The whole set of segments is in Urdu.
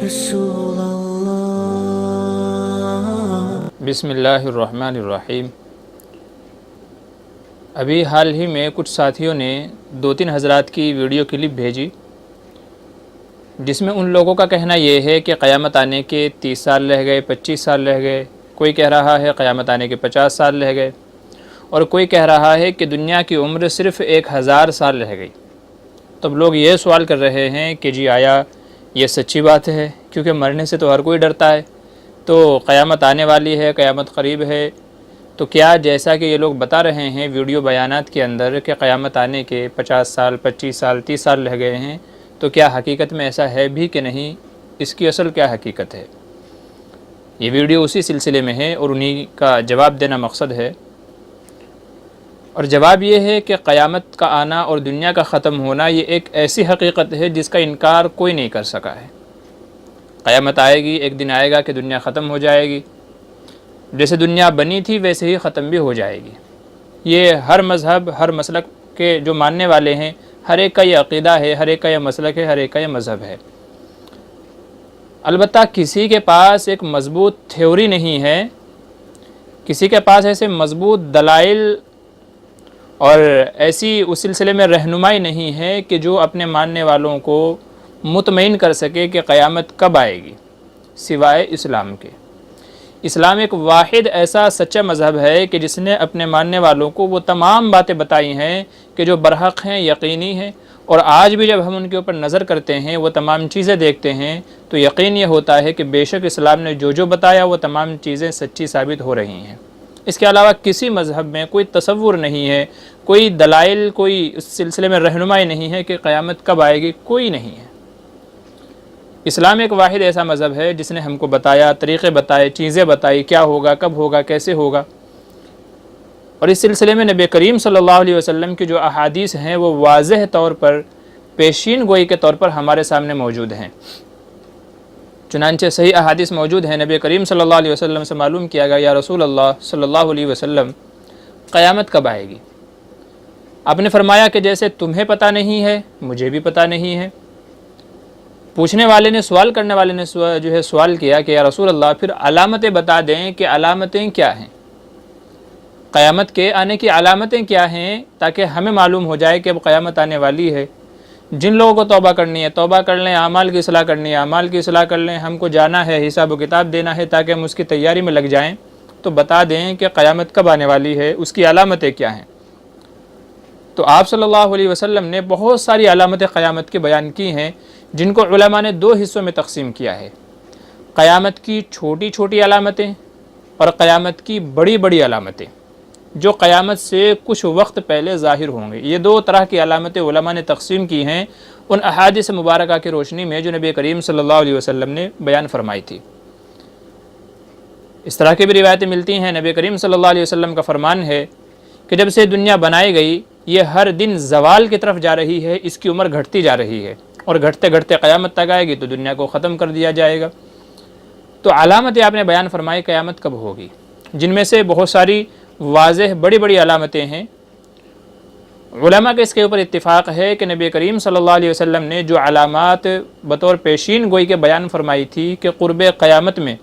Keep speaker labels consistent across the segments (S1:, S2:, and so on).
S1: رسول اللہ۔
S2: بسم اللہ الرحمن الرحیم۔ ابھی حال ہی میں کچھ ساتھیوں نے 2-3 حضرات کی ویڈیو کلپ بھیجی جس میں ان لوگوں کا کہنا یہ ہے کہ قیامت آنے کے 30 سال رہ گئے، 25 سال رہ گئے، کوئی کہہ رہا ہے قیامت آنے کے 50 سال رہ گئے، اور کوئی کہہ رہا ہے کہ دنیا کی عمر صرف 1000 سال رہ گئی۔ تب لوگ یہ سوال کر رہے ہیں کہ جی آیا یہ سچی بات ہے؟ کیونکہ مرنے سے تو ہر کوئی ڈرتا ہے، تو قیامت آنے والی ہے، قیامت قریب ہے، تو کیا جیسا کہ یہ لوگ بتا رہے ہیں ویڈیو بیانات کے اندر کہ قیامت آنے کے 50 سال، 25 سال، 30 سال رہ گئے ہیں، تو کیا حقیقت میں ایسا ہے بھی کہ نہیں؟ اس کی اصل کیا حقیقت ہے؟ یہ ویڈیو اسی سلسلے میں ہے اور انہی کا جواب دینا مقصد ہے۔ اور جواب یہ ہے کہ قیامت کا آنا اور دنیا کا ختم ہونا یہ ایک ایسی حقیقت ہے جس کا انکار کوئی نہیں کر سکا ہے۔ قیامت آئے گی، ایک دن آئے گا کہ دنیا ختم ہو جائے گی، جیسے دنیا بنی تھی ویسے ہی ختم بھی ہو جائے گی۔ یہ ہر مذہب، ہر مسلک کے جو ماننے والے ہیں، ہر ایک کا یہ عقیدہ ہے، ہر ایک کا یہ مسلک ہے، ہر ایک کا یہ مذہب ہے۔ البتہ کسی کے پاس ایک مضبوط تھیوری نہیں ہے، کسی کے پاس ایسے مضبوط دلائل اور ایسی اس سلسلے میں رہنمائی نہیں ہے کہ جو اپنے ماننے والوں کو مطمئن کر سکے کہ قیامت کب آئے گی، سوائے اسلام کے۔ اسلام ایک واحد ایسا سچا مذہب ہے کہ جس نے اپنے ماننے والوں کو وہ تمام باتیں بتائی ہیں کہ جو برحق ہیں، یقینی ہیں، اور آج بھی جب ہم ان کے اوپر نظر کرتے ہیں، وہ تمام چیزیں دیکھتے ہیں، تو یقین یہ ہوتا ہے کہ بے شک اسلام نے جو بتایا وہ تمام چیزیں سچی ثابت ہو رہی ہیں۔ اس کے علاوہ کسی مذہب میں کوئی تصور نہیں ہے، کوئی دلائل، کوئی اس سلسلے میں رہنمائی نہیں ہے کہ قیامت کب آئے گی، کوئی نہیں ہے۔ اسلام ایک واحد ایسا مذہب ہے جس نے ہم کو بتایا، طریقے بتائے، چیزیں بتائی، کیا ہوگا، کب ہوگا، کیسے ہوگا۔ اور اس سلسلے میں نبی کریم صلی اللہ علیہ وسلم کی جو احادیث ہیں وہ واضح طور پر پیشین گوئی کے طور پر ہمارے سامنے موجود ہیں۔ چنانچہ صحیح احادیث موجود ہیں، نبی کریم صلی اللہ علیہ وسلم سے معلوم کیا گیا، یا رسول اللہ صلی اللہ علیہ وسلم قیامت کب آئے گی؟ آپ نے فرمایا کہ جیسے تمہیں پتہ نہیں ہے مجھے بھی پتہ نہیں ہے۔ پوچھنے والے نے، سوال کرنے والے نے سوال کیا کہ یا رسول اللہ پھر علامتیں بتا دیں کہ علامتیں کیا ہیں، قیامت کے آنے کی علامتیں کیا ہیں، تاکہ ہمیں معلوم ہو جائے کہ اب قیامت آنے والی ہے۔ جن لوگوں کو توبہ کرنی ہے توبہ کر لیں، اعمال کی اصلاح کرنی ہے اعمال کی اصلاح کر لیں، ہم کو جانا ہے، حساب و کتاب دینا ہے تاکہ ہم اس کی تیاری میں لگ جائیں، تو بتا دیں کہ قیامت کب آنے والی ہے، اس کی علامتیں کیا ہیں۔ تو آپ صلی اللہ علیہ وسلم نے بہت ساری علامتیں قیامت کی بیان کی ہیں، جن کو علماء نے 2 حصوں میں تقسیم کیا ہے: قیامت کی چھوٹی چھوٹی علامتیں اور قیامت کی بڑی بڑی علامتیں، جو قیامت سے کچھ وقت پہلے ظاہر ہوں گے۔ یہ 2 طرح کی علامتیں علماء نے تقسیم کی ہیں ان احادیث مبارکہ کی روشنی میں جو نبی کریم صلی اللہ علیہ وسلم نے بیان فرمائی تھی۔ اس طرح کی بھی روایتیں ملتی ہیں، نبی کریم صلی اللہ علیہ وسلم کا فرمان ہے کہ جب سے دنیا بنائی گئی یہ ہر دن زوال کی طرف جا رہی ہے، اس کی عمر گھٹتی جا رہی ہے، اور گھٹتے گھٹتے قیامت تک آئے گی تو دنیا کو ختم کر دیا جائے گا۔ تو علامتیں آپ نے بیان فرمائی قیامت کب ہوگی، جن میں سے بہت ساری واضح بڑی بڑی علامتیں ہیں۔ علماء کے اس کے اوپر اتفاق ہے کہ نبی کریم صلی اللہ علیہ وسلم نے جو علامات بطور پیشین گوئی کے بیان فرمائی تھی کہ قرب قیامت میں،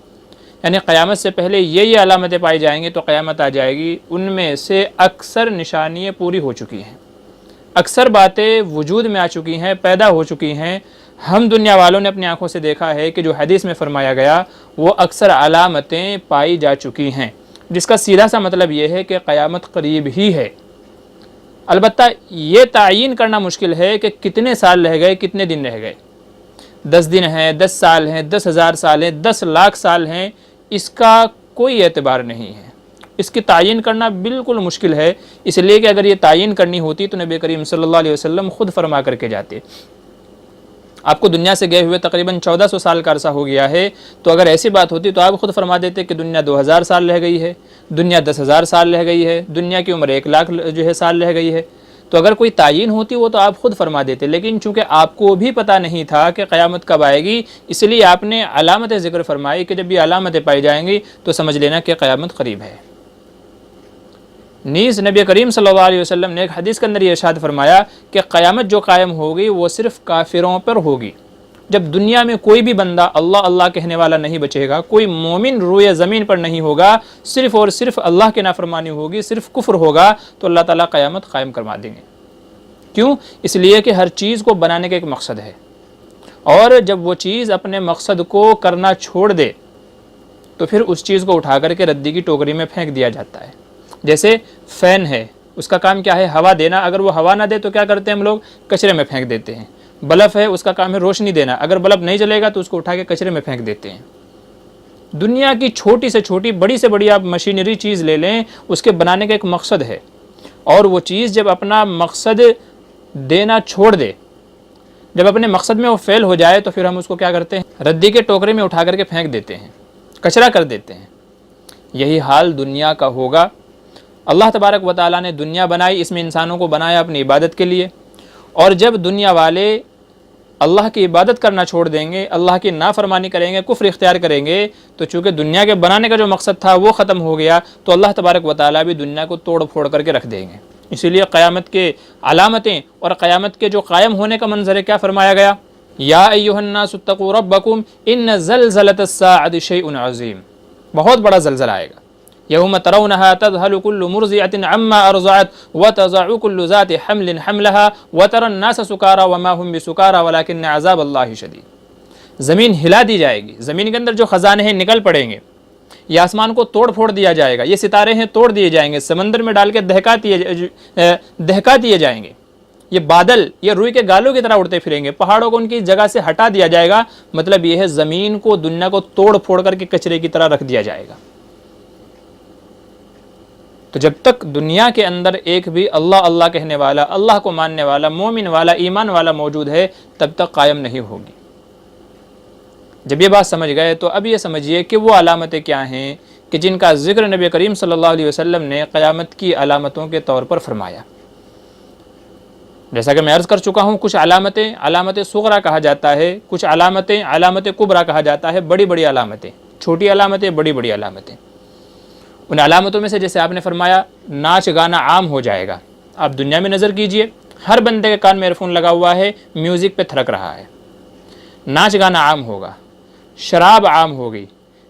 S2: یعنی قیامت سے پہلے یہ علامتیں پائی جائیں گی تو قیامت آ جائے گی، ان میں سے اکثر نشانیاں پوری ہو چکی ہیں، اکثر باتیں وجود میں آ چکی ہیں، پیدا ہو چکی ہیں۔ ہم دنیا والوں نے اپنی آنکھوں سے دیکھا ہے کہ جو حدیث میں فرمایا گیا وہ اکثر علامتیں پائی جا چکی ہیں، جس کا سیدھا سا مطلب یہ ہے کہ قیامت قریب ہی ہے۔ البتہ یہ تعین کرنا مشکل ہے کہ کتنے سال رہ گئے، کتنے دن رہ گئے، 10 دن ہیں، 10 سال ہیں، 10,000 سال ہیں، 10 لاکھ سال ہیں، اس کا کوئی اعتبار نہیں ہے۔ اس کی تعین کرنا بالکل مشکل ہے، اس لیے کہ اگر یہ تعین کرنی ہوتی تو نبی کریم صلی اللہ علیہ وسلم خود فرما کر کے جاتے۔ آپ کو دنیا سے گئے ہوئے تقریباً 1400 سال کا عرصہ ہو گیا ہے، تو اگر ایسی بات ہوتی تو آپ خود فرما دیتے کہ دنیا 2000 سال رہ گئی ہے، دنیا 10,000 سال رہ گئی ہے، دنیا کی عمر 1 لاکھ سال رہ گئی ہے۔ تو اگر کوئی تعین ہوتی وہ تو آپ خود فرما دیتے، لیکن چونکہ آپ کو بھی پتہ نہیں تھا کہ قیامت کب آئے گی، اس لیے آپ نے علامت ذکر فرمائی کہ جب یہ علامتیں پائی جائیں گی تو سمجھ لینا کہ قیامت قریب ہے۔ نیز نبی کریم صلی اللہ علیہ وسلم نے ایک حدیث کے اندر یہ ارشاد فرمایا کہ قیامت جو قائم ہوگی وہ صرف کافروں پر ہوگی، جب دنیا میں کوئی بھی بندہ اللہ اللہ کہنے والا نہیں بچے گا، کوئی مومن روئے زمین پر نہیں ہوگا، صرف اور صرف اللہ کی نافرمانی ہوگی، صرف کفر ہوگا، تو اللہ تعالیٰ قیامت قائم کروا دیں گے۔ کیوں؟ اس لیے کہ ہر چیز کو بنانے کا ایک مقصد ہے، اور جب وہ چیز اپنے مقصد کو کرنا چھوڑ دے تو پھر اس چیز کو اٹھا کر کے ردی کی ٹوکری میں پھینک دیا جاتا ہے۔ جیسے فین ہے، اس کا کام کیا ہے؟ ہوا دینا۔ اگر وہ ہوا نہ دے تو کیا کرتے ہیں ہم لوگ؟ کچرے میں پھینک دیتے ہیں۔ بلب ہے، اس کا کام ہے روشنی دینا۔ اگر بلب نہیں جلے گا تو اس کو اٹھا کے کچرے میں پھینک دیتے ہیں۔ دنیا کی چھوٹی سے چھوٹی، بڑی سے بڑی آپ مشینری چیز لے لیں، اس کے بنانے کا ایک مقصد ہے، اور وہ چیز جب اپنا مقصد دینا چھوڑ دے، جب اپنے مقصد میں وہ فیل ہو جائے، تو پھر ہم اس کو کیا کرتے ہیں؟ ردی کے ٹوکرے میں اٹھا کر کے پھینک دیتے ہیں، کچرا کر دیتے ہیں۔ یہی حال دنیا کا ہوگا۔ اللہ تبارک و تعالیٰ نے دنیا بنائی، اس میں انسانوں کو بنایا اپنی عبادت کے لیے، اور جب دنیا والے اللہ کی عبادت کرنا چھوڑ دیں گے، اللہ کی نافرمانی کریں گے، کفر اختیار کریں گے، تو چونکہ دنیا کے بنانے کا جو مقصد تھا وہ ختم ہو گیا، تو اللہ تبارک و تعالیٰ بھی دنیا کو توڑ پھوڑ کر کے رکھ دیں گے۔ اسی لیے قیامت کے علامتیں اور قیامت کے جو قائم ہونے کا منظر ہے، کیا فرمایا گیا؟ یا ایھا الناس اتقوا ربکم ان زلزلۃ الساعۃ شیء عظیم۔ بہت بڑا زلزلہ آئے گا۔ یوم ترونها تذهل كل مرضعة عما ارضعت وتضع كل ذات حمل حملها وترى الناس سكارى وما هم بسكارى ولكن عذاب الله شدید۔ زمین ہلا دی جائے گی، زمین کے اندر جو خزانے ہیں نکل پڑیں گے، یہ آسمان کو توڑ پھوڑ دیا جائے گا، یہ ستارے ہیں توڑ دیے جائیں گے، سمندر میں ڈال کے دہکا دیے جائیں گے، یہ بادل یہ روئی کے گالوں کی طرح اڑتے پھریں گے، پہاڑوں کو ان کی جگہ سے ہٹا دیا جائے گا۔ مطلب یہ ہے زمین کو، دنیا کو توڑ پھوڑ کر کے کچرے کی طرح رکھ دیا جائے گا۔ تو جب تک دنیا کے اندر ایک بھی اللہ اللہ کہنے والا، اللہ کو ماننے والا، مومن والا، ایمان والا موجود ہے، تب تک قائم نہیں ہوگی۔ جب یہ بات سمجھ گئے تو اب یہ سمجھیے کہ وہ علامتیں کیا ہیں کہ جن کا ذکر نبی کریم صلی اللہ علیہ وسلم نے قیامت کی علامتوں کے طور پر فرمایا۔ جیسا کہ میں عرض کر چکا ہوں، کچھ علامتیں علامت صغرا کہا جاتا ہے، کچھ علامتیں علامت کبرا کہا جاتا ہے، بڑی بڑی علامتیں، چھوٹی علامتیں، بڑی بڑی علامتیں۔ ان علامتوں میں سے جیسے آپ نے فرمایا ناچ گانا عام ہو جائے گا۔ آپ دنیا میں نظر کیجئے، ہر بندے کے کان میں ایئر فون لگا ہوا ہے، میوزک پہ تھرک رہا ہے۔ ناچ گانا عام ہوگا، شراب عام ہوگی،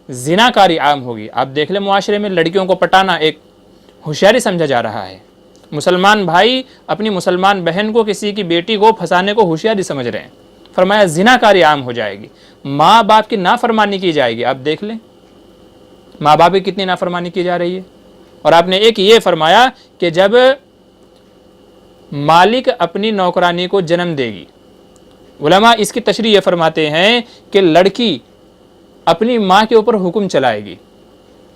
S2: زناکاری عام ہوگی۔ آپ دیکھ لیں معاشرے میں لڑکیوں کو پٹانا ایک ہوشیاری سمجھا جا رہا ہے۔ مسلمان بھائی اپنی مسلمان بہن کو، کسی کی بیٹی کو پھنسانے کو ہوشیاری سمجھ رہے ہیں۔ فرمایا زناکاری عام ہو جائے گی، ماں باپ کی نافرمانی کی جائے گی۔ آپ دیکھ لیں ماں باپ کی کتنی نافرمانی کی جا رہی ہے۔ اور آپ نے ایک یہ فرمایا کہ جب مالک اپنی نوکرانی کو جنم دے گی، علماء اس کی تشریح یہ فرماتے ہیں کہ لڑکی اپنی ماں کے اوپر حکم چلائے گی۔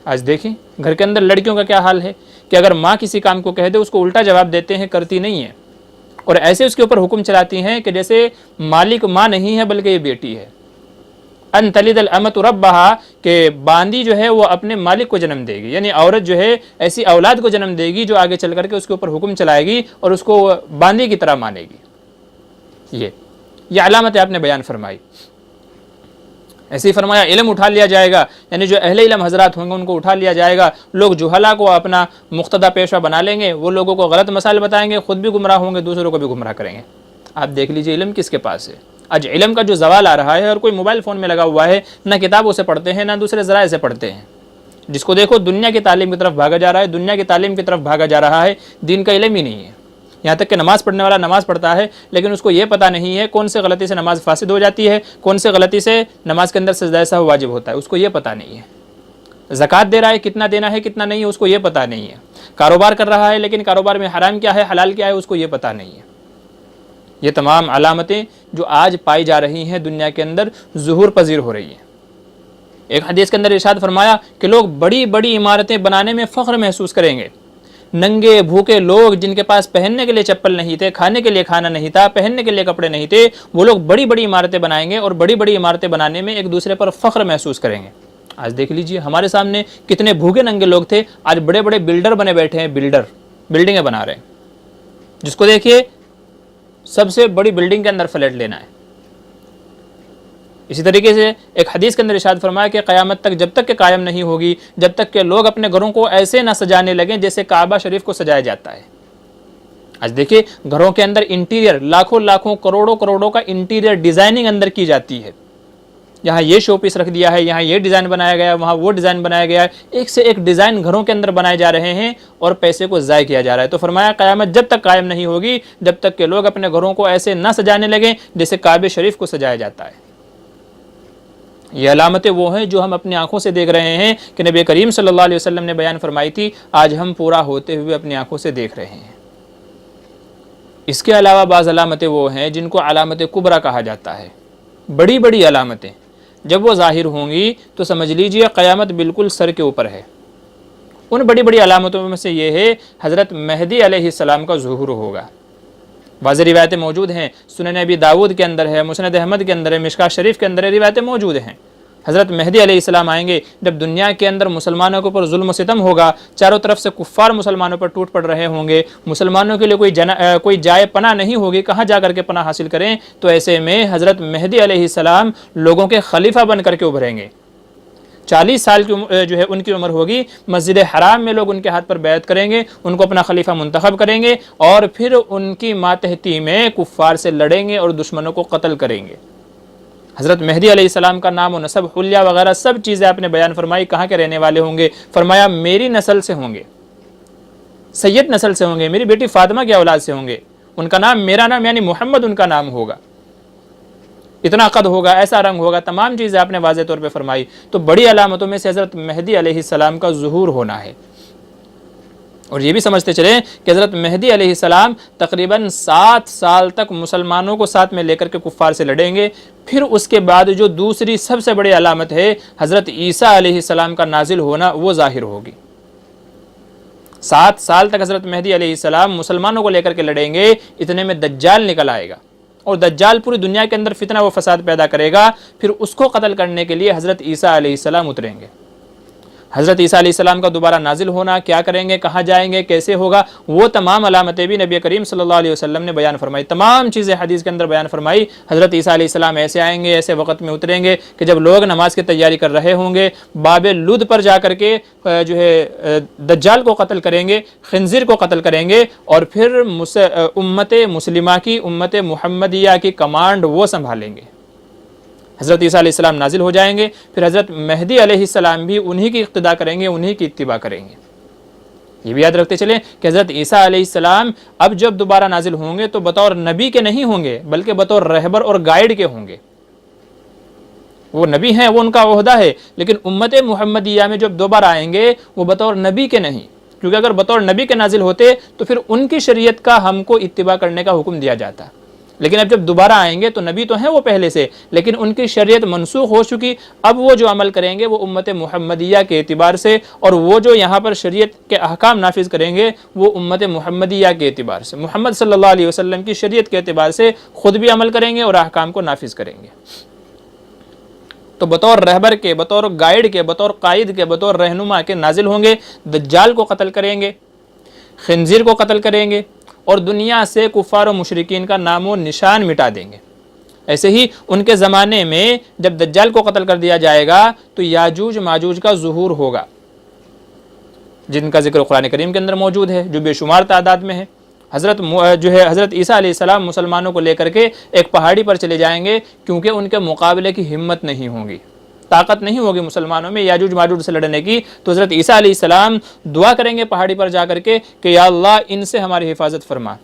S2: آج دیکھیں گھر کے اندر لڑکیوں کا کیا حال ہے کہ اگر ماں کسی کام کو کہہ دے اس کو الٹا جواب دیتے ہیں، کرتی نہیں ہے، اور ایسے اس کے اوپر حکم چلاتی ہیں کہ جیسے مالک ماں نہیں ہے بلکہ یہ بیٹی ہے۔ ان تلد الامۃ ربہا، کہ باندی جو ہے وہ اپنے مالک کو جنم دے گی، یعنی عورت جو ہے ایسی اولاد کو جنم دے گی جو آگے چل کر کے اس کے اوپر حکم چلائے گی اور اس کو باندی کی طرح مانے گی۔ یہ علامت آپ نے بیان فرمائی۔ ایسے ہی فرمایا علم اٹھا لیا جائے گا، یعنی جو اہل علم حضرات ہوں گے ان کو اٹھا لیا جائے گا، لوگ جہلا کو اپنا مقتدی پیشوا بنا لیں گے، وہ لوگوں کو غلط مسائل بتائیں گے، خود بھی گمراہ ہوں گے، دوسروں کو بھی گمراہ کریں گے۔ آپ دیکھ لیجئے علم کس کے پاس ہے۔ آج علم کا جو زوال آ رہا ہے، اور کوئی موبائل فون میں لگا ہوا ہے، نہ کتابوں سے پڑھتے ہیں نہ دوسرے ذرائع سے پڑھتے ہیں، جس کو دیکھو دنیا کی تعلیم کی طرف بھاگا جا رہا ہے، دنیا کی تعلیم کی طرف بھاگا جا رہا ہے، دین کا علم ہی نہیں ہے۔ یہاں تک کہ نماز پڑھنے والا نماز پڑھتا ہے لیکن اس کو یہ پتہ نہیں ہے کون سے غلطی سے نماز فاسد ہو جاتی ہے، کون سے غلطی سے نماز کے اندر سجدہ سہو واجب ہوتا ہے، اس کو یہ پتہ نہیں ہے۔ زکوٰۃ دے رہا ہے، کتنا دینا ہے کتنا نہیں ہے اس کو یہ پتہ نہیں ہے۔ کاروبار کر رہا ہے لیکن کاروبار میں حرام کیا ہے حلال کیا ہے اس کو یہ پتہ نہیں ہے۔ یہ تمام علامتیں جو آج پائی جا رہی ہیں دنیا کے اندر ظہور پذیر ہو رہی ہیں۔ ایک حدیث کے اندر ارشاد فرمایا کہ لوگ بڑی بڑی عمارتیں بنانے میں فخر محسوس کریں گے۔ ننگے بھوکے لوگ جن کے پاس پہننے کے لیے چپل نہیں تھے، کھانے کے لیے کھانا نہیں تھا، پہننے کے لیے کپڑے نہیں تھے، وہ لوگ بڑی بڑی عمارتیں بنائیں گے اور بڑی بڑی عمارتیں بنانے میں ایک دوسرے پر فخر محسوس کریں گے۔ آج دیکھ لیجئے ہمارے سامنے کتنے بھوکے ننگے لوگ تھے، آج بڑے بڑے بلڈر بنے بیٹھے ہیں، بلڈنگیں بنا رہے ہیں، جس کو دیکھیے سب سے بڑی بلڈنگ کے اندر فلیٹ لینا ہے۔ اسی طریقے سے ایک حدیث کے اندر ارشاد فرمایا کہ قیامت تک جب تک کہ قائم نہیں ہوگی، جب تک کہ لوگ اپنے گھروں کو ایسے نہ سجانے لگیں جیسے کعبہ شریف کو سجایا جاتا ہے۔ آج دیکھیے گھروں کے اندر انٹیریئر لاکھوں لاکھوں کروڑوں کروڑوں کا انٹیریئر ڈیزائننگ اندر کی جاتی ہے. یہاں یہ شو پیس رکھ دیا ہے, یہاں یہ ڈیزائن بنایا گیا ہے, وہاں وہ ڈیزائن بنایا گیا ہے, ایک سے ایک ڈیزائن گھروں کے اندر بنائے جا رہے ہیں اور پیسے کو ضائع کیا جا رہا ہے. تو فرمایا قیامت جب تک قائم نہیں ہوگی جب تک کہ لوگ اپنے گھروں کو ایسے نہ سجانے لگیں جیسے کعبہ شریف کو سجایا جاتا ہے. یہ علامتیں وہ ہیں جو ہم اپنی آنکھوں سے دیکھ رہے ہیں کہ نبی کریم صلی اللہ علیہ وسلم نے بیان فرمائی تھی, آج ہم پورا ہوتے ہوئے اپنی آنکھوں سے دیکھ رہے ہیں. اس کے علاوہ بعض علامتیں وہ ہیں جن کو علامت کبریٰ کہا جاتا ہے. بڑی بڑی علامتیں جب وہ ظاہر ہوں گی تو سمجھ لیجئے قیامت بالکل سر کے اوپر ہے. ان بڑی بڑی علامتوں میں سے یہ ہے حضرت مہدی علیہ السلام کا ظہور ہوگا. واضح روایتیں موجود ہیں, سنن ابی داؤد کے اندر ہے, مسند احمد کے اندر ہے, مشکاۃ شریف کے اندر ہے, روایتیں موجود ہیں. حضرت مہدی علیہ السلام آئیں گے جب دنیا کے اندر مسلمانوں کے اوپر ظلم و ستم ہوگا, چاروں طرف سے کفار مسلمانوں پر ٹوٹ پڑ رہے ہوں گے, مسلمانوں کے لیے کوئی جائے پناہ نہیں ہوگی, کہاں جا کر کے پناہ حاصل کریں. تو ایسے میں حضرت مہدی علیہ السلام لوگوں کے خلیفہ بن کر کے ابھریں گے. 40 سال کی جو ہے ان کی عمر ہوگی, مسجد حرام میں لوگ ان کے ہاتھ پر بیعت کریں گے, ان کو اپنا خلیفہ منتخب کریں گے اور پھر ان کی ماتحتی میں کفار سے لڑیں گے اور دشمنوں کو قتل کریں گے. حضرت مہدی علیہ السلام کا نام و نسب, حلیہ وغیرہ سب چیزیں آپ نے بیان فرمائی. کہاں کے رہنے والے ہوں گے؟ فرمایا میری نسل سے ہوں گے, سید نسل سے ہوں گے, میری بیٹی فاطمہ کی اولاد سے ہوں گے. ان کا نام میرا نام یعنی محمد ان کا نام ہوگا. اتنا قد ہوگا, ایسا رنگ ہوگا, تمام چیزیں آپ نے واضح طور پہ فرمائی. تو بڑی علامتوں میں سے حضرت مہدی علیہ السلام کا ظہور ہونا ہے. اور یہ بھی سمجھتے چلیں کہ حضرت مہدی علیہ السلام تقریباً 7 سال تک مسلمانوں کو ساتھ میں لے کر کے کفار سے لڑیں گے. پھر اس کے بعد جو دوسری سب سے بڑی علامت ہے حضرت عیسیٰ علیہ السلام کا نازل ہونا, وہ ظاہر ہوگی. 7 سال تک حضرت مہدی علیہ السلام مسلمانوں کو لے کر کے لڑیں گے. اتنے میں دجال نکل آئے گا اور دجال پوری دنیا کے اندر فتنہ و فساد پیدا کرے گا. پھر اس کو قتل کرنے کے لیے حضرت عیسیٰ علیہ السلام اتریں گے. حضرت عیسیٰ علیہ السلام کا دوبارہ نازل ہونا, کیا کریں گے, کہاں جائیں گے, کیسے ہوگا, وہ تمام علامتیں بھی نبی کریم صلی اللہ علیہ وسلم نے بیان فرمائی. تمام چیزیں حدیث کے اندر بیان فرمائی. حضرت عیسیٰ علیہ السلام ایسے آئیں گے, ایسے وقت میں اتریں گے کہ جب لوگ نماز کی تیاری کر رہے ہوں گے, باب لد پر جا کر کے جو ہے دجال کو قتل کریں گے, خنزیر کو قتل کریں گے, اور پھر امت مسلمہ کی, امت محمدیہ کی کمانڈ وہ سنبھالیں گے. حضرت عیسیٰ علیہ السلام نازل ہو جائیں گے, پھر حضرت مہدی علیہ السلام بھی انہی کی اقتداء کریں گے, انہی کی اتباع کریں گے. یہ بھی یاد رکھتے چلیں کہ حضرت عیسیٰ علیہ السلام اب جب دوبارہ نازل ہوں گے تو بطور نبی کے نہیں ہوں گے بلکہ بطور رہبر اور گائیڈ کے ہوں گے. وہ نبی ہیں, وہ ان کا عہدہ ہے, لیکن امت محمدیہ میں جب دوبارہ آئیں گے وہ بطور نبی کے نہیں, کیونکہ اگر بطور نبی کے نازل ہوتے تو پھر ان کی شریعت کا ہم کو اتباع کرنے کا حکم دیا جاتا. لیکن اب جب دوبارہ آئیں گے تو نبی تو ہیں وہ پہلے سے, لیکن ان کی شریعت منسوخ ہو چکی. اب وہ جو عمل کریں گے وہ امت محمدیہ کے اعتبار سے, اور وہ جو یہاں پر شریعت کے احکام نافذ کریں گے وہ امت محمدیہ کے اعتبار سے, محمد صلی اللہ علیہ وسلم کی شریعت کے اعتبار سے خود بھی عمل کریں گے اور احکام کو نافذ کریں گے. تو بطور رہبر کے, بطور گائیڈ کے, بطور قائد کے, بطور رہنما کے نازل ہوں گے. دجال کو قتل کریں گے, خنزیر کو قتل کریں گے, اور دنیا سے کفار و مشرکین کا نام و نشان مٹا دیں گے. ایسے ہی ان کے زمانے میں جب دجال کو قتل کر دیا جائے گا تو یاجوج ماجوج کا ظہور ہوگا, جن کا ذکر قرآن کریم کے اندر موجود ہے, جو بے شمار تعداد میں ہے. حضرت عیسیٰ علیہ السلام مسلمانوں کو لے کر کے ایک پہاڑی پر چلے جائیں گے, کیونکہ ان کے مقابلے کی ہمت نہیں ہوگی, طاقت نہیں ہوگی مسلمانوں میں یاجوج ماجوج سے لڑنے کی. تو حضرت عیسیٰ علیہ السلام دعا کریں گے پہاڑی پر جا کر کے کہ یا اللہ ان سے ہماری حفاظت فرما.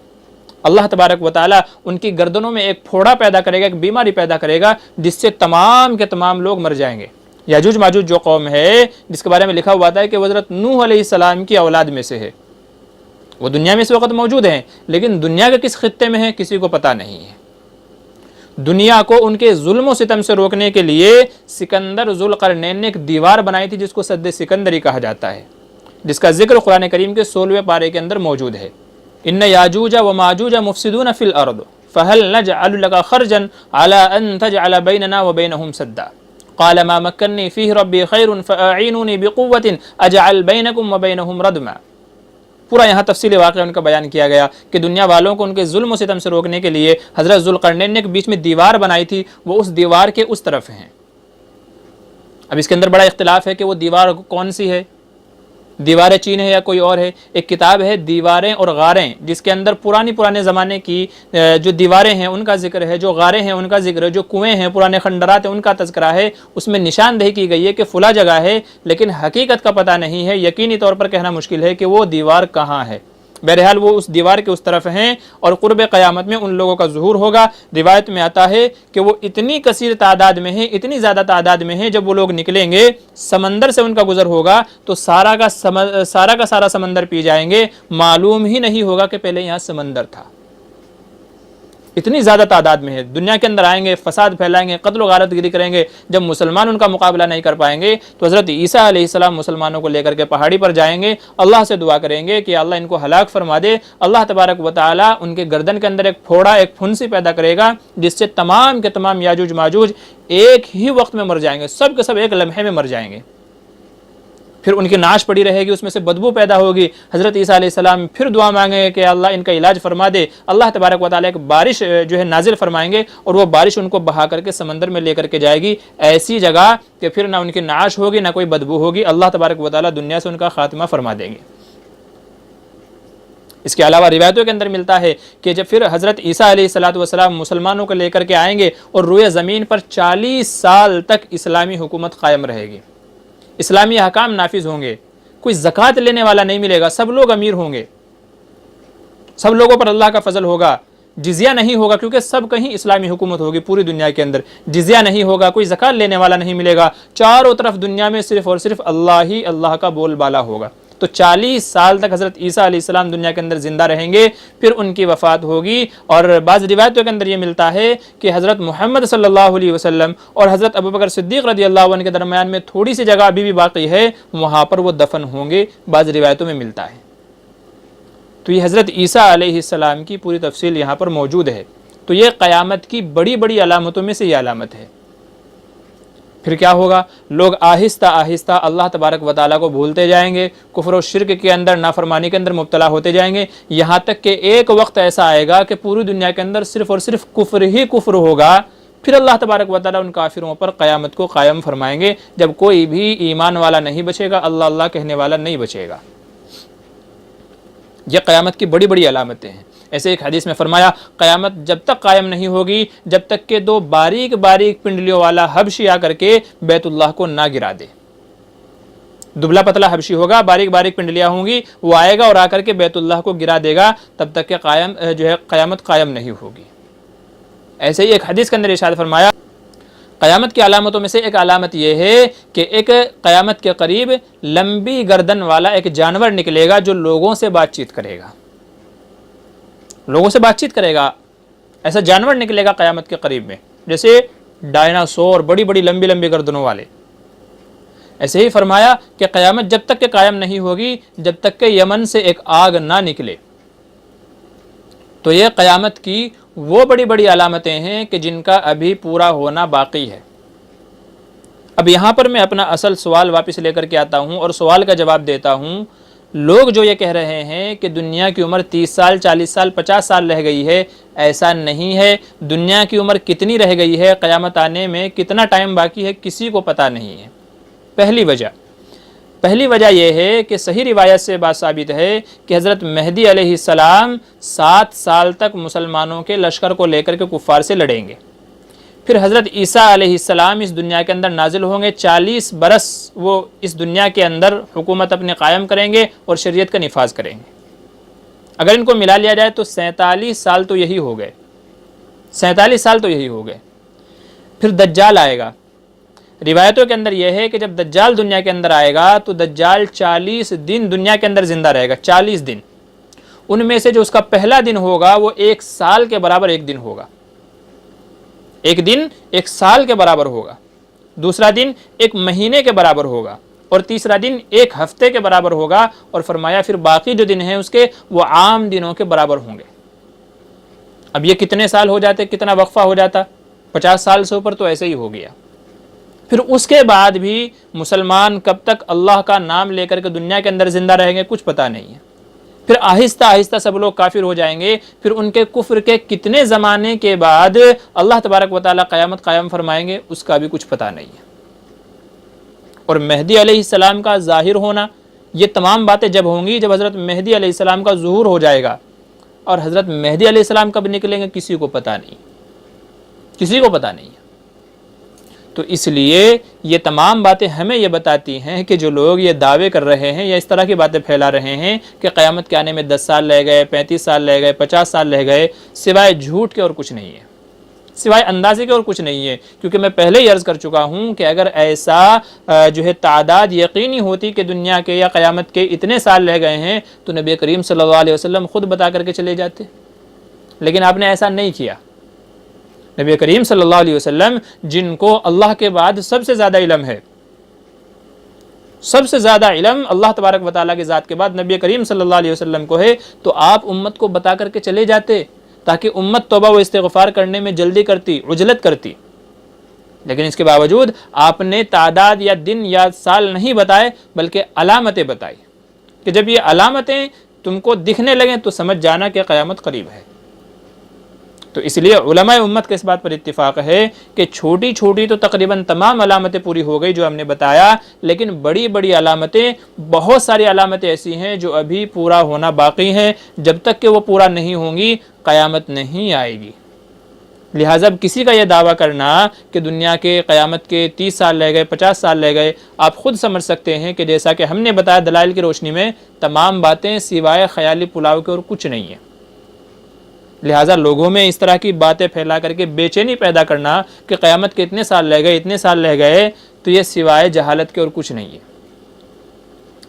S2: اللہ تبارک و تعالیٰ ان کی گردنوں میں ایک پھوڑا پیدا کرے گا, ایک بیماری پیدا کرے گا, جس سے تمام کے تمام لوگ مر جائیں گے. یاجوج ماجوج جو قوم ہے جس کے بارے میں لکھا ہوا ہے کہ وہ حضرت نوح علیہ السلام کی اولاد میں سے ہے, وہ دنیا میں اس وقت موجود ہیں, لیکن دنیا کے کس خطے میں ہے کسی کو پتہ نہیں ہے. دنیا کو ان کے ظلم و ستم سے روکنے کے لیے سکندر ذوالقرنین نے ایک دیوار بنائی تھی جس کو سد سکندری کہا جاتا ہے, جس کا ذکر قرآن کریم کے 16ویں پارے کے اندر موجود ہے. ان یاجوج و ماجوج مفسدون فی الارض فهل نجعل لك خرجا على ان تجعل بيننا وبينهم سدا قال ما مكنني فيه ربي خير فاعينوني بقوة اجعل بينكم وبينهم ردما. پورا یہاں تفصیل واقعہ ان کا بیان کیا گیا کہ دنیا والوں کو ان کے ظلم و ستم سے روکنے کے لیے حضرت ذوالقرنین نے ایک بیچ میں دیوار بنائی تھی, وہ اس دیوار کے اس طرف ہیں. اب اس کے اندر بڑا اختلاف ہے کہ وہ دیوار کون سی ہے. دیوار چین ہے یا کوئی اور ہے، ایک کتاب ہے دیواریں اور غاریں، جس کے اندر پرانے زمانے کی جو دیواریں ہیں ان کا ذکر ہے، جو غاریں ہیں ان کا ذکر ہے، جو کنویں ہیں، پرانے خنڈرات ہیں ان کا تذکرہ ہے. اس میں نشاندہی کی گئی ہے کہ فلاں جگہ ہے، لیکن حقیقت کا پتہ نہیں ہے، یقینی طور پر کہنا مشکل ہے کہ وہ دیوار کہاں ہے. بہرحال وہ اس دیوار کے اس طرف ہیں اور قرب قیامت میں ان لوگوں کا ظہور ہوگا. روایت میں آتا ہے کہ وہ اتنی کثیر تعداد میں ہیں، اتنی زیادہ تعداد میں ہیں، جب وہ لوگ نکلیں گے سمندر سے ان کا گزر ہوگا تو سارا کا سارا سمندر پی جائیں گے، معلوم ہی نہیں ہوگا کہ پہلے یہاں سمندر تھا. اتنی زیادہ تعداد میں ہے. دنیا کے اندر آئیں گے، فساد پھیلائیں گے، قتل و غارت گری کریں گے. جب مسلمان ان کا مقابلہ نہیں کر پائیں گے تو حضرت عیسیٰ علیہ السلام مسلمانوں کو لے کر کے پہاڑی پر جائیں گے، اللہ سے دعا کریں گے کہ اللہ ان کو ہلاک فرما دے. اللہ تبارک و تعالی ان کے گردن کے اندر ایک پھوڑا، ایک پھنسی پیدا کرے گا، جس سے تمام کے تمام یاجوج ماجوج ایک ہی وقت میں مر جائیں گے، سب کے سب ایک لمحے میں مر جائیں گے. پھر ان کی ناش پڑی رہے گی، اس میں سے بدبو پیدا ہوگی. حضرت عیسیٰ علیہ السلام پھر دعا مانگیں گے کہ اللہ ان کا علاج فرما دے. اللہ تبارک و تعالیٰ ایک بارش جو ہے نازل فرمائیں گے اور وہ بارش ان کو بہا کر کے سمندر میں لے کر کے جائے گی، ایسی جگہ کہ پھر نہ ان کی ناش ہوگی نہ کوئی بدبو ہوگی. اللہ تبارک و تعالیٰ دنیا سے ان کا خاتمہ فرما دیں گے. اس کے علاوہ روایتوں کے اندر ملتا ہے کہ جب پھر حضرت عیسیٰ علیہ السلام مسلمانوں کو لے کر کے آئیں گے اور روئے زمین پر 40 سال تک اسلامی حکومت قائم رہے گی، اسلامی احکام نافذ ہوں گے، کوئی زکوٰۃ لینے والا نہیں ملے گا، سب لوگ امیر ہوں گے، سب لوگوں پر اللہ کا فضل ہوگا. جزیہ نہیں ہوگا کیونکہ سب کہیں اسلامی حکومت ہوگی پوری دنیا کے اندر. جزیہ نہیں ہوگا، کوئی زکوٰۃ لینے والا نہیں ملے گا. چاروں طرف دنیا میں صرف اور صرف اللہ ہی اللہ کا بول بالا ہوگا. تو 40 سال تک حضرت عیسیٰ علیہ السلام دنیا کے اندر زندہ رہیں گے، پھر ان کی وفات ہوگی. اور بعض روایتوں کے اندر یہ ملتا ہے کہ حضرت محمد صلی اللہ علیہ وسلم اور حضرت ابوبکر صدیق رضی اللہ عنہ کے درمیان میں تھوڑی سی جگہ ابھی بھی باقی ہے، وہاں پر وہ دفن ہوں گے، بعض روایتوں میں ملتا ہے. تو یہ حضرت عیسیٰ علیہ السلام کی پوری تفصیل یہاں پر موجود ہے. تو یہ قیامت کی بڑی بڑی علامتوں میں سے یہ علامت ہے. پھر کیا ہوگا؟ لوگ آہستہ آہستہ اللہ تبارک و تعالیٰ کو بھولتے جائیں گے، کفر و شرک کے اندر، نافرمانی کے اندر مبتلا ہوتے جائیں گے، یہاں تک کہ ایک وقت ایسا آئے گا کہ پوری دنیا کے اندر صرف اور صرف کفر ہی کفر ہوگا. پھر اللہ تبارک و تعالیٰ ان کافروں پر قیامت کو قائم فرمائیں گے، جب کوئی بھی ایمان والا نہیں بچے گا، اللہ اللہ کہنے والا نہیں بچے گا. یہ قیامت کی بڑی بڑی علامتیں ہیں. ایسے ایک حدیث میں فرمایا قیامت جب تک قائم نہیں ہوگی جب تک کہ 2 باریک باریک پنڈلیوں والا حبشی آ کر کے بیت اللہ کو نہ گرا دے. دبلا پتلا حبشی ہوگا، باریک باریک پنڈلیاں ہوں گی، وہ آئے گا اور آ کر کے بیت اللہ کو گرا دے گا، تب تک کہ قیامت قائم نہیں ہوگی. ایسے ہی ایک حدیث کے اندر ارشاد فرمایا قیامت کی علامتوں میں سے ایک علامت یہ ہے کہ ایک قیامت کے قریب لمبی گردن والا ایک جانور نکلے گا جو لوگوں سے بات چیت کرے گا. لوگوں سے بات چیت کرے گا، ایسا جانور نکلے گا قیامت کے قریب میں، جیسے ڈائناسور، بڑی بڑی لمبی لمبی گردنوں والے. ایسے ہی فرمایا کہ قیامت جب تک کہ قائم نہیں ہوگی جب تک کہ یمن سے ایک آگ نہ نکلے. تو یہ قیامت کی وہ بڑی بڑی علامتیں ہیں کہ جن کا ابھی پورا ہونا باقی ہے. اب یہاں پر میں اپنا اصل سوال واپس لے کر کے آتا ہوں اور سوال کا جواب دیتا ہوں. لوگ جو یہ کہہ رہے ہیں کہ دنیا کی عمر 30 سال 40 سال 50 سال رہ گئی ہے، ایسا نہیں ہے. دنیا کی عمر کتنی رہ گئی ہے، قیامت آنے میں کتنا ٹائم باقی ہے، کسی کو پتہ نہیں ہے. پہلی وجہ یہ ہے کہ صحیح روایت سے بات ثابت ہے کہ حضرت مہدی علیہ السلام 7 سال تک مسلمانوں کے لشکر کو لے کر کے کفار سے لڑیں گے. پھر حضرت عیسیٰ علیہ السلام اس دنیا کے اندر نازل ہوں گے، 40 برس وہ اس دنیا کے اندر حکومت اپنے قائم کریں گے اور شریعت کا نفاذ کریں گے. اگر ان کو ملا لیا جائے تو 47 سال تو یہی ہو گئے. 47 سال تو یہی ہو گئے. پھر دجال آئے گا. روایتوں کے اندر یہ ہے کہ جب دجال دنیا کے اندر آئے گا تو دجال 40 دن دنیا کے اندر زندہ رہے گا. 40 دن. ان میں سے جو اس کا پہلا دن ہوگا وہ 1 سال کے برابر ایک دن ہوگا. ایک دن 1 سال کے برابر ہوگا، دوسرا دن 1 مہینے کے برابر ہوگا، اور تیسرا دن 1 ہفتے کے برابر ہوگا. اور فرمایا پھر باقی جو دن ہیں اس کے وہ عام دنوں کے برابر ہوں گے. اب یہ کتنے سال ہو جاتے، کتنا وقفہ ہو جاتا؟ 50 سال سے اوپر تو ایسے ہی ہو گیا. پھر اس کے بعد بھی مسلمان کب تک اللہ کا نام لے کر کے دنیا کے اندر زندہ رہیں گے کچھ پتہ نہیں ہے. پھر آہستہ آہستہ سب لوگ کافر ہو جائیں گے. پھر ان کے کفر کے کتنے زمانے کے بعد اللہ تبارک و تعالیٰ قیامت قائم فرمائیں گے اس کا بھی کچھ پتہ نہیں ہے. اور مہدی علیہ السلام کا ظاہر ہونا یہ تمام باتیں جب ہوں گی جب حضرت مہدی علیہ السلام کا ظہور ہو جائے گا، اور حضرت مہدی علیہ السلام کب نکلیں گے کسی کو پتہ نہیں، کسی کو پتہ نہیں ہے۔ تو اس لیے یہ تمام باتیں ہمیں یہ بتاتی ہیں کہ جو لوگ یہ دعوے کر رہے ہیں یا اس طرح کی باتیں پھیلا رہے ہیں کہ قیامت کے آنے میں 10 سال لگ گئے، 35 سال لگ گئے، 50 سال لگ گئے، سوائے جھوٹ کے اور کچھ نہیں ہے، سوائے اندازے کے اور کچھ نہیں ہے۔ کیونکہ میں پہلے ہی عرض کر چکا ہوں کہ اگر ایسا جو ہے تعداد یقینی ہوتی کہ دنیا کے یا قیامت کے اتنے سال رہ گئے ہیں تو نبی کریم صلی اللہ علیہ وسلم خود بتا کر کے چلے جاتے، لیکن آپ نے ایسا نہیں کیا۔ نبی کریم صلی اللہ علیہ وسلم جن کو اللہ کے بعد سب سے زیادہ علم ہے، سب سے زیادہ علم اللہ تبارک و تعالیٰ کی ذات کے بعد نبی کریم صلی اللہ علیہ وسلم کو ہے، تو آپ امت کو بتا کر کے چلے جاتے تاکہ امت توبہ و استغفار کرنے میں جلدی کرتی، عجلت کرتی۔ لیکن اس کے باوجود آپ نے تعداد یا دن یا سال نہیں بتائے بلکہ علامتیں بتائی کہ جب یہ علامتیں تم کو دکھنے لگیں تو سمجھ جانا کہ قیامت قریب ہے۔ تو اس لیے علماء امت کے اس بات پر اتفاق ہے کہ چھوٹی چھوٹی تو تقریباً تمام علامتیں پوری ہو گئی جو ہم نے بتایا، لیکن بڑی بڑی علامتیں، بہت ساری علامتیں ایسی ہیں جو ابھی پورا ہونا باقی ہیں، جب تک کہ وہ پورا نہیں ہوں گی قیامت نہیں آئے گی۔ لہٰذا کسی کا یہ دعویٰ کرنا کہ دنیا کے قیامت کے 30 سال لگ گئے، 50 سال لگ گئے، آپ خود سمجھ سکتے ہیں کہ جیسا کہ ہم نے بتایا دلائل کی روشنی میں، تمام باتیں سوائے خیالی پلاؤ کے اور کچھ نہیں ہیں۔ لہٰذا لوگوں میں اس طرح کی باتیں پھیلا کر کے بے چینی پیدا کرنا کہ قیامت کے اتنے سال رہ گئے، اتنے سال رہ گئے، تو یہ سوائے جہالت کے اور کچھ نہیں ہے۔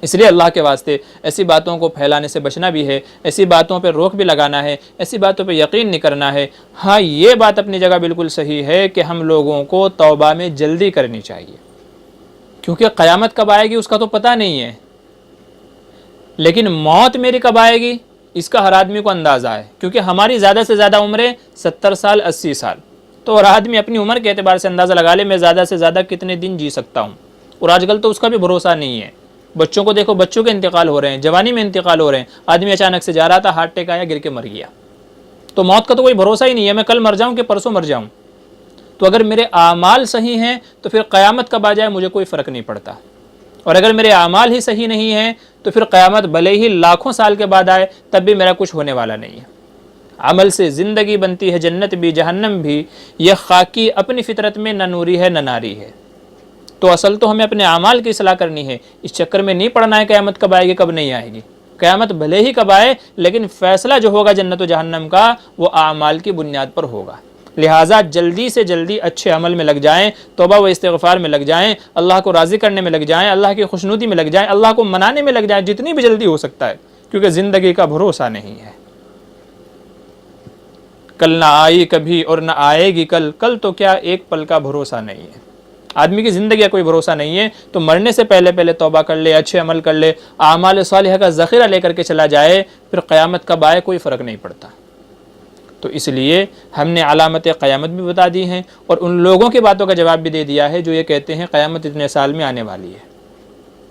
S2: اس لیے اللہ کے واسطے ایسی باتوں کو پھیلانے سے بچنا بھی ہے، ایسی باتوں پہ روک بھی لگانا ہے، ایسی باتوں پہ یقین نہیں کرنا ہے۔ ہاں یہ بات اپنی جگہ بالکل صحیح ہے کہ ہم لوگوں کو توبہ میں جلدی کرنی چاہیے، کیونکہ قیامت کب آئے گی اس کا تو پتہ نہیں ہے، لیکن موت میری کب آئے گی اس کا ہر آدمی کو اندازہ ہے، کیونکہ ہماری زیادہ سے زیادہ عمریں 70 سال 80 سال، تو ہر آدمی اپنی عمر کے اعتبار سے اندازہ لگا لے میں زیادہ سے زیادہ کتنے دن جی سکتا ہوں، اور آج کل تو اس کا بھی بھروسہ نہیں ہے۔ بچوں کو دیکھو، بچوں کے انتقال ہو رہے ہیں، جوانی میں انتقال ہو رہے ہیں، آدمی اچانک سے جا رہا تھا، ہارٹ اٹیک آیا، گر کے مر گیا۔ تو موت کا تو کوئی بھروسہ ہی نہیں ہے، میں کل مر جاؤں کہ پرسوں مر جاؤں۔ تو اگر میرے اعمال صحیح ہیں تو پھر قیامت کب آ جائے مجھے کوئی فرق نہیں پڑتا، اور اگر میرے اعمال ہی صحیح نہیں ہیں تو پھر قیامت بھلے ہی لاکھوں سال کے بعد آئے تب بھی میرا کچھ ہونے والا نہیں ہے۔ عمل سے زندگی بنتی ہے، جنت بھی جہنم بھی، یہ خاکی اپنی فطرت میں نہ نوری ہے نہ ناری ہے۔ تو اصل تو ہمیں اپنے اعمال کی اصلاح کرنی ہے، اس چکر میں نہیں پڑنا ہے قیامت کب آئے گی کب نہیں آئے گی۔ قیامت بھلے ہی کب آئے لیکن فیصلہ جو ہوگا جنت و جہنم کا وہ اعمال کی بنیاد پر ہوگا۔ لہٰذا جلدی سے جلدی اچھے عمل میں لگ جائیں، توبہ و استغفار میں لگ جائیں، اللہ کو راضی کرنے میں لگ جائیں، اللہ کی خوشنودی میں لگ جائیں، اللہ کو منانے میں لگ جائیں، جتنی بھی جلدی ہو سکتا ہے، کیونکہ زندگی کا بھروسہ نہیں ہے۔ کل نہ آئی کبھی اور نہ آئے گی کل، کل تو کیا ایک پل کا بھروسہ نہیں ہے۔ آدمی کی زندگی کا کوئی بھروسہ نہیں ہے، تو مرنے سے پہلے پہلے توبہ کر لے، اچھے عمل کر لے، اعمال صالحہ کا ذخیرہ لے کر کے چلا جائے، پھر قیامت کب آئے کوئی فرق نہیں پڑتا۔ تو اس لیے ہم نے علامت قیامت بھی بتا دی ہیں، اور ان لوگوں کی باتوں کا جواب بھی دے دیا ہے جو یہ کہتے ہیں قیامت اتنے سال میں آنے والی ہے،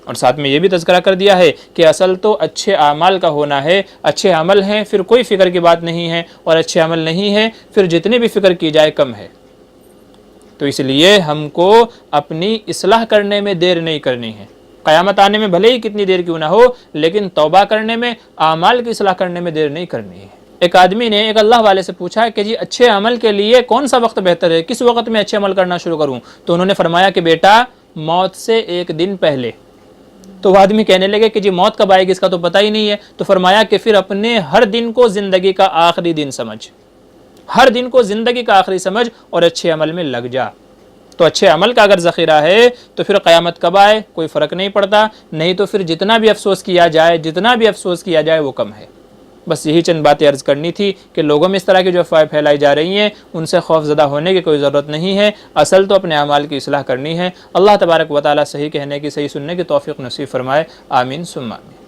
S2: اور ساتھ میں یہ بھی تذکرہ کر دیا ہے کہ اصل تو اچھے اعمال کا ہونا ہے۔ اچھے عمل ہیں پھر کوئی فکر کی بات نہیں ہے، اور اچھے عمل نہیں ہے پھر جتنی بھی فکر کی جائے کم ہے۔ تو اس لیے ہم کو اپنی اصلاح کرنے میں دیر نہیں کرنی ہے، قیامت آنے میں بھلے ہی کتنی دیر کیوں نہ ہو، لیکن توبہ کرنے میں، اعمال کی اصلاح کرنے میں دیر نہیں کرنی ہے۔ ایک آدمی نے ایک اللہ والے سے پوچھا کہ جی اچھے عمل کے لیے کون سا وقت بہتر ہے، کس وقت میں اچھے عمل کرنا شروع کروں؟ تو انہوں نے فرمایا کہ بیٹا موت سے ایک دن پہلے۔ تو وہ آدمی کہنے لگے کہ جی موت کب آئے گی اس کا تو پتہ ہی نہیں ہے۔ تو فرمایا کہ پھر اپنے ہر دن کو زندگی کا آخری دن سمجھ، ہر دن کو زندگی کا آخری سمجھ اور اچھے عمل میں لگ جا۔ تو اچھے عمل کا اگر ذخیرہ ہے تو پھر قیامت کب آئے کوئی فرق نہیں پڑتا، نہیں تو پھر جتنا بھی افسوس کیا جائے، جتنا بھی افسوس کیا جائے وہ کم ہے۔ بس یہی چند باتیں عرض کرنی تھی کہ لوگوں میں اس طرح کی جو افواہیں پھیلائی جا رہی ہیں ان سے خوف زدہ ہونے کی کوئی ضرورت نہیں ہے، اصل تو اپنے اعمال کی اصلاح کرنی ہے۔ اللہ تبارک و تعالی صحیح کہنے کی، صحیح سننے کی توفیق نصیب فرمائے، آمین ثم آمین۔